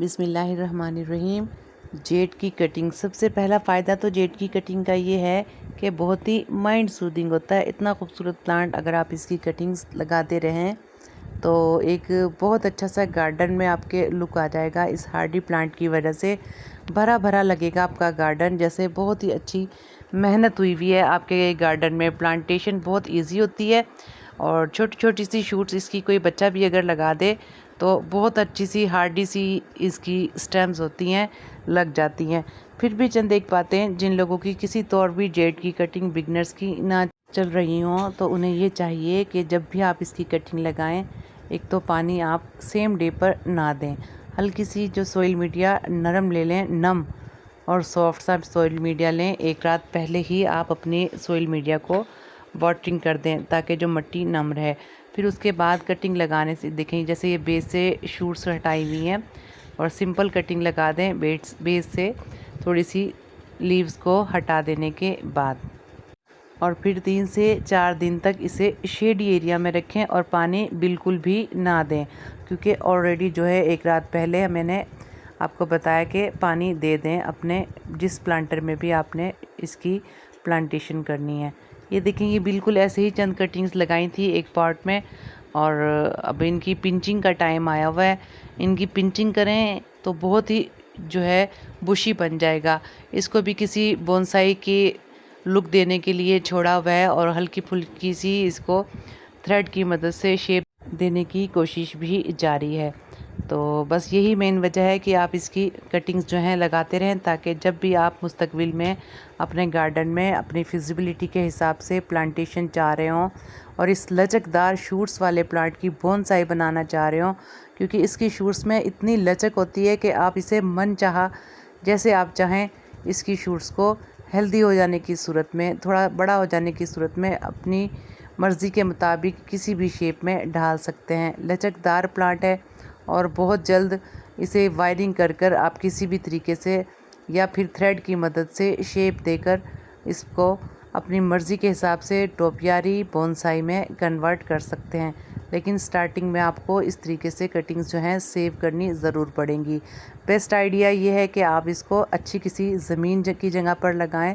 बिस्मिल्लाहिर्रहमानिर्रहीम। जेट की कटिंग, सबसे पहला फ़ायदा तो जेट की कटिंग का ये है कि बहुत ही माइंड सूदिंग होता है। इतना खूबसूरत प्लांट अगर आप इसकी कटिंग्स लगाते रहें तो एक बहुत अच्छा सा गार्डन में आपके लुक आ जाएगा। इस हार्डी प्लांट की वजह से भरा भरा लगेगा आपका गार्डन, जैसे बहुत ही अच्छी मेहनत हुई हुई है आपके गार्डन में। प्लांटेशन बहुत ईजी होती है और छोटी छोटी सी शूट्स इसकी कोई बच्चा भी अगर लगा दे तो बहुत अच्छी सी हार्डी सी इसकी स्टेम्स होती हैं, लग जाती हैं। फिर भी चंद एक बातें, जिन लोगों की किसी तौर भी जेट की कटिंग बिगनर्स की ना चल रही हों तो उन्हें ये चाहिए कि जब भी आप इसकी कटिंग लगाएं, एक तो पानी आप सेम डे पर ना दें। हल्की सी जो सॉइल मीडिया नरम ले लें, नम और सॉफ्ट सा सॉइल मीडिया लें। एक रात पहले ही आप अपनी सॉइल मीडिया को वाटरिंग कर दें ताकि जो मिट्टी नम रहे। फिर उसके बाद कटिंग लगाने से देखें, जैसे ये बेस से शूट्स हटाई हुई हैं और सिंपल कटिंग लगा दें बेस से थोड़ी सी लीव्स को हटा देने के बाद। और फिर 3 से 4 दिन तक इसे शेडी एरिया में रखें और पानी बिल्कुल भी ना दें, क्योंकि ऑलरेडी जो है एक रात पहले मैंने आपको बताया कि पानी दे दें अपने जिस प्लांटर में भी आपने इसकी प्लांटेशन करनी है। ये देखें, ये बिल्कुल ऐसे ही चंद कटिंग्स लगाई थी एक पॉट में और अब इनकी पिंचिंग का टाइम आया हुआ है। इनकी पिंचिंग करें तो बहुत ही जो है बुशी बन जाएगा। इसको भी किसी बोनसाई की लुक देने के लिए छोड़ा हुआ है और हल्की फुल्की सी इसको थ्रेड की मदद से शेप देने की कोशिश भी जारी है। तो बस यही मेन वजह है कि आप इसकी कटिंग्स जो हैं लगाते रहें, ताकि जब भी आप मुस्तकबिल में अपने गार्डन में अपनी फिजिबिलिटी के हिसाब से प्लांटेशन चाह रहे हों और इस लचकदार शूट्स वाले प्लांट की बोनसाई बनाना चाह रहे हों, क्योंकि इसकी शूट्स में इतनी लचक होती है कि आप इसे मन चाहा जैसे आप चाहें इसकी शूट्स को हेल्दी हो जाने की सूरत में, थोड़ा बड़ा हो जाने की सूरत में अपनी मर्ज़ी के मुताबिक किसी भी शेप में ढाल सकते हैं। लचकदार प्लांट है और बहुत जल्द इसे वायरिंग कर कर आप किसी भी तरीके से या फिर थ्रेड की मदद से शेप देकर इसको अपनी मर्ज़ी के हिसाब से टोपियारी बोनसाई में कन्वर्ट कर सकते हैं। लेकिन स्टार्टिंग में आपको इस तरीके से कटिंग्स जो हैं सेव करनी ज़रूर पड़ेंगी। बेस्ट आइडिया ये है कि आप इसको अच्छी किसी ज़मीन की जगह पर लगाएं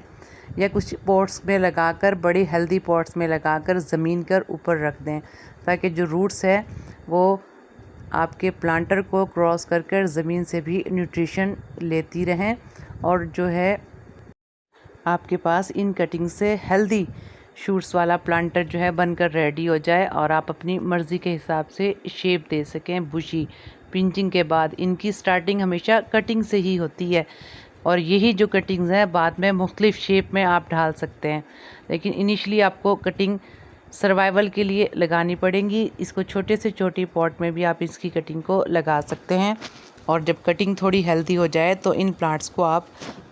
या कुछ पॉट्स में लगाकर, बड़े हेल्दी पॉट्स में लगाकर ज़मीन कर ऊपर रख दें, ताकि जो रूट्स है वो आपके प्लांटर को क्रॉस कर कर ज़मीन से भी न्यूट्रिशन लेती रहें और जो है आपके पास इन कटिंग से हेल्दी शूट्स वाला प्लांटर जो है बनकर रेडी हो जाए और आप अपनी मर्ज़ी के हिसाब से शेप दे सकें बुशी। पिंचिंग के बाद इनकी स्टार्टिंग हमेशा कटिंग से ही होती है और यही जो कटिंग्स हैं बाद में मुख्तलिफ शेप में आप ढाल सकते हैं, लेकिन इनिशियली आपको कटिंग सर्वाइवल के लिए लगानी पड़ेंगी। इसको छोटे से छोटी पॉट में भी आप इसकी कटिंग को लगा सकते हैं और जब कटिंग थोड़ी हेल्दी हो जाए तो इन प्लांट्स को आप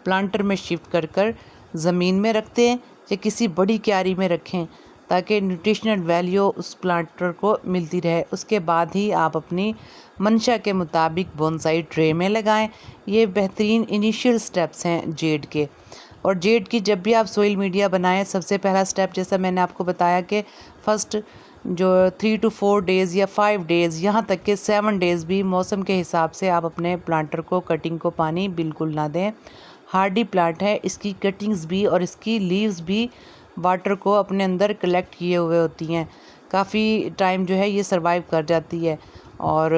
प्लांटर में शिफ्ट कर कर ज़मीन में रखते हैं या किसी बड़ी क्यारी में रखें, ताकि न्यूट्रिशनल वैल्यू उस प्लांटर को मिलती रहे। उसके बाद ही आप अपनी मंशा के मुताबिक बोनसाई ट्रे में लगाएं। ये बेहतरीन इनिशियल स्टेप्स हैं जेड के। और जेड की जब भी आप सोइल मीडिया बनाएं, सबसे पहला स्टेप जैसा मैंने आपको बताया कि फ़र्स्ट जो 3 to 4 डेज़ या 5 डेज़, यहाँ तक के 7 डेज़ भी मौसम के हिसाब से आप अपने प्लांटर को कटिंग को पानी बिल्कुल ना दें। हार्डी प्लांट है, इसकी कटिंग्स भी और इसकी लीव्स भी वाटर को अपने अंदर कलेक्ट किए हुए होती हैं। काफ़ी टाइम जो है ये सरवाइव कर जाती है। और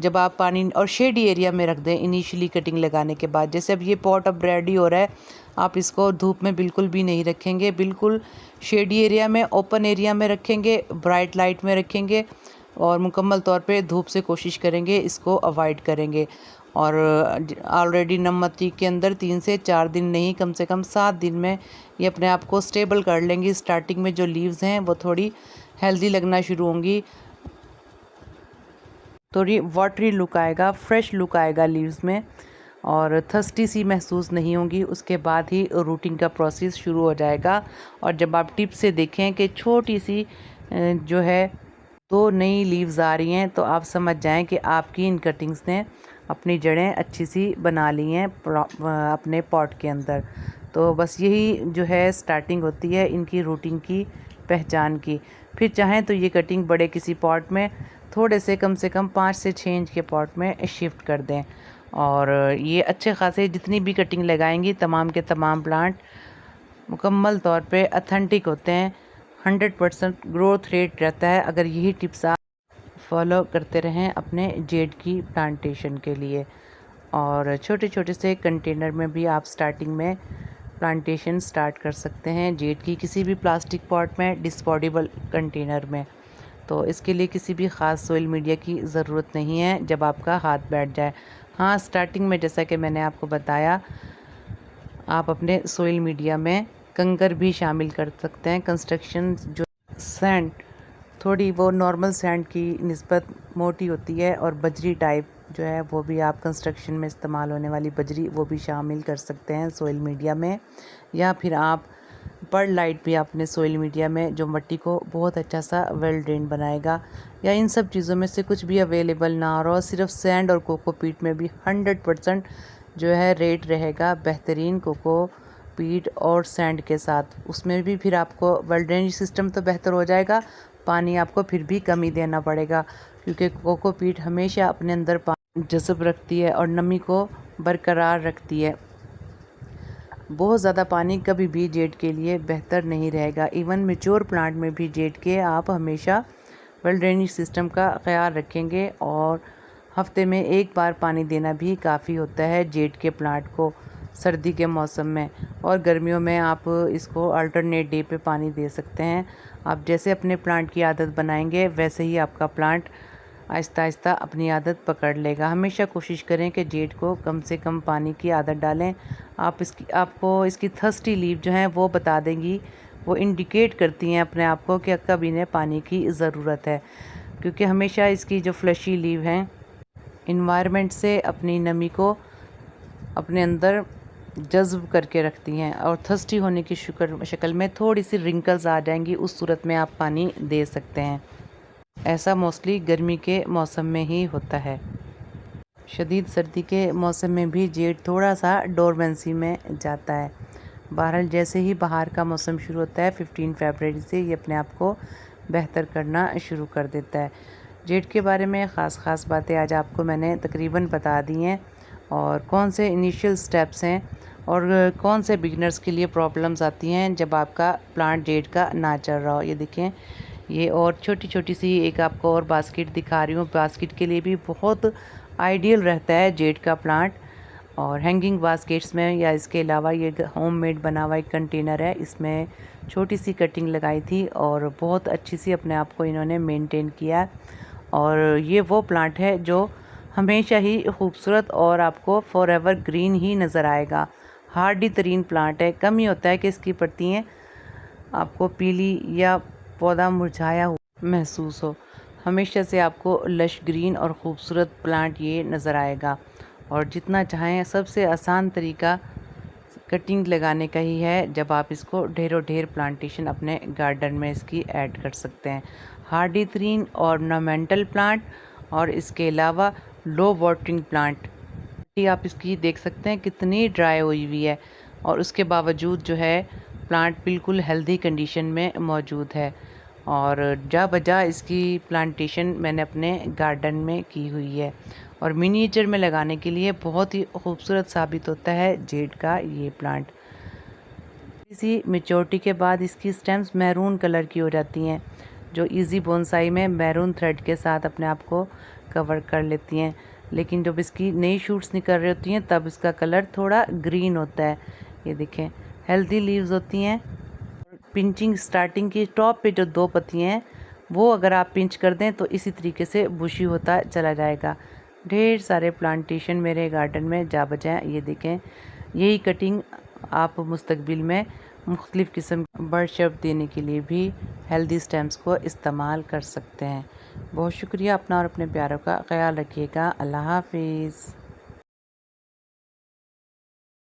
जब आप पानी और शेडी एरिया में रख दें इनिशियली कटिंग लगाने के बाद, जैसे अब ये पॉट अब रेडी हो रहा है, आप इसको धूप में बिल्कुल भी नहीं रखेंगे, बिल्कुल शेडी एरिया में, ओपन एरिया में रखेंगे, ब्राइट लाइट में रखेंगे और मुकम्मल तौर पे धूप से कोशिश करेंगे इसको अवॉइड करेंगे। और ऑलरेडी नम मिट्टी के अंदर 3 से 4 दिन नहीं, कम से कम 7 दिन में ये अपने आप को स्टेबल कर लेंगी। स्टार्टिंग में जो लीव्स हैं वो थोड़ी हेल्दी लगना शुरू होंगी, थोड़ी वाटरी लुक आएगा, फ्रेश लुक आएगा लीव्स में और थर्स्टी सी महसूस नहीं होंगी। उसके बाद ही रूटिंग का प्रोसेस शुरू हो जाएगा और जब आप टिप से देखें कि छोटी सी जो है 2 नई लीव्स आ रही हैं, तो आप समझ जाएं कि आपकी इन कटिंग्स ने अपनी जड़ें अच्छी सी बना ली हैं अपने पॉट के अंदर। तो बस यही जो है स्टार्टिंग होती है इनकी रूटिंग की, पहचान की। फिर चाहें तो ये कटिंग बड़े किसी पॉट में थोड़े से कम 5 से 6 इंच के पॉट में शिफ्ट कर दें और ये अच्छे खासे जितनी भी कटिंग लगाएंगी तमाम के तमाम प्लांट मुकम्मल तौर पे ऑथेंटिक होते हैं। 100% ग्रोथ रेट रहता है अगर यही टिप्स आप फॉलो करते रहें अपने जेड की प्लांटेशन के लिए। और छोटे छोटे से कंटेनर में भी आप स्टार्टिंग में प्लांटेशन स्टार्ट कर सकते हैं जेड की, किसी भी प्लास्टिक पॉट में, डिस्पोजेबल कंटेनर में। तो इसके लिए किसी भी ख़ास सोइल मीडिया की ज़रूरत नहीं है जब आपका हाथ बैठ जाए। हाँ, स्टार्टिंग में जैसा कि मैंने आपको बताया, आप अपने सोइल मीडिया में कंकर भी शामिल कर सकते हैं। कंस्ट्रक्शन जो सैंड थोड़ी वो नॉर्मल सैंड की निस्बत मोटी होती है, और बजरी टाइप जो है वो भी आप कंस्ट्रक्शन में इस्तेमाल होने वाली बजरी वो भी शामिल कर सकते हैं सोइल मीडिया में। या फिर आप परलाइट भी अपने सोइल मीडिया में जो मिट्टी को बहुत अच्छा सा वेल ड्रेन बनाएगा। या इन सब चीज़ों में से कुछ भी अवेलेबल ना हो, सिर्फ सैंड और कोकोपीट में भी 100% जो है रेट रहेगा बेहतरीन कोकोपीट और सैंड के साथ। उसमें भी फिर आपको वेल ड्रेनेज सिस्टम तो बेहतर हो जाएगा, पानी आपको फिर भी कम ही देना पड़ेगा, क्योंकि कोकोपीट हमेशा अपने अंदर पानी जज़ब रखती है और नमी को बरकरार रखती है। बहुत ज़्यादा पानी कभी भी जेड के लिए बेहतर नहीं रहेगा। इवन मैच्योर प्लांट में भी जेड के आप हमेशा वेल ड्रेनेज सिस्टम का ख्याल रखेंगे, और हफ्ते में एक बार पानी देना भी काफ़ी होता है जेड के प्लांट को सर्दी के मौसम में। और गर्मियों में आप इसको अल्टरनेट डे पे पानी दे सकते हैं। आप जैसे अपने प्लांट की आदत बनाएंगे वैसे ही आपका प्लांट आहिस्ता आहिस्ता अपनी आदत पकड़ लेगा। हमेशा कोशिश करें कि जेड को कम से कम पानी की आदत डालें। आपको इसकी थर्स्टी लीव जो है वो बता देंगी, वो इंडिकेट करती हैं अपने आप को कि कब इन्हें पानी की ज़रूरत है, क्योंकि हमेशा इसकी जो फ्लशी लीव हैं इन्वायरमेंट से अपनी नमी को अपने अंदर जज़्ब करके रखती हैं, और थर्स्टी होने की शक्ल में थोड़ी सी रिंकल्स आ जाएंगी, उस सूरत में आप पानी दे सकते हैं। ऐसा मोस्टली गर्मी के मौसम में ही होता है। शदीद सर्दी के मौसम में भी जेड थोड़ा सा डोरमेंसी में जाता है। बहरहाल जैसे ही बाहर का मौसम शुरू होता है 15 फरवरी से ये अपने आप को बेहतर करना शुरू कर देता है। जेड के बारे में ख़ास बातें आज आपको मैंने तकरीबन बता दी हैं, और कौन से इनिशियल स्टेप्स हैं और कौन से बिगिनर्स के लिए प्रॉब्लम्स आती हैं जब आपका प्लांट जेड का ना चल रहा हो। ये देखें, ये और छोटी छोटी सी एक आपको और बास्केट दिखा रही हूँ। बास्केट के लिए भी बहुत आइडियल रहता है जेड का प्लांट, और हैंगिंग बास्केट्स में या इसके अलावा ये होममेड बना हुआ एक कंटेनर है, इसमें छोटी सी कटिंग लगाई थी और बहुत अच्छी सी अपने आप को इन्होंने मेंटेन किया। और ये वो प्लांट है जो हमेशा ही खूबसूरत और आपको फॉरएवर ग्रीन ही नज़र आएगा। हार्डी तरीन प्लांट है, कम ही होता है कि इसकी पत्तियाँ आपको पीली या पौधा मुरझाया हुआ महसूस हो। हमेशा से आपको लश ग्रीन और ख़ूबसूरत प्लांट ये नज़र आएगा। और जितना चाहें सबसे आसान तरीका कटिंग लगाने का ही है, जब आप इसको ढेरों ढेर प्लांटेशन अपने गार्डन में इसकी ऐड कर सकते हैं। हार्डी तरीन ऑर्नामेंटल प्लांट और इसके अलावा लो वाटरिंग प्लांट, आप इसकी देख सकते हैं कितनी ड्राई हुई हुई है, और उसके बावजूद जो है प्लांट बिल्कुल हेल्दी कंडीशन में मौजूद है। और जा बजा इसकी प्लांटेशन मैंने अपने गार्डन में की हुई है, और मिनिएचर में लगाने के लिए बहुत ही खूबसूरत साबित होता है जेड का ये प्लांट। इसी मेच्योरिटी के बाद इसकी स्टेम्स मैरून कलर की हो जाती हैं, जो इजी बोनसाई में मैरून थ्रेड के साथ अपने आप को कवर कर लेती हैं। लेकिन जब इसकी नई शूट्स निकल रही होती हैं तब इसका कलर थोड़ा ग्रीन होता है। ये देखें, हेल्दी लीव्स होती हैं। पिंचिंग स्टार्टिंग की टॉप पे जो 2 पत्तियाँ हैं वो अगर आप पिंच कर दें तो इसी तरीके से बुशी होता चला जाएगा। ढेर सारे प्लांटेशन मेरे गार्डन में जा बजाएं। ये देखें, यही कटिंग आप मुस्तकबिल में मुख्तलिफ़ किस्म बर्ड शेप देने के लिए भी हेल्दी स्टेम्स को इस्तेमाल कर सकते हैं। बहुत शुक्रिया। अपना और अपने प्यारों का ख्याल रखिएगा। अल्लाह हाफिज़।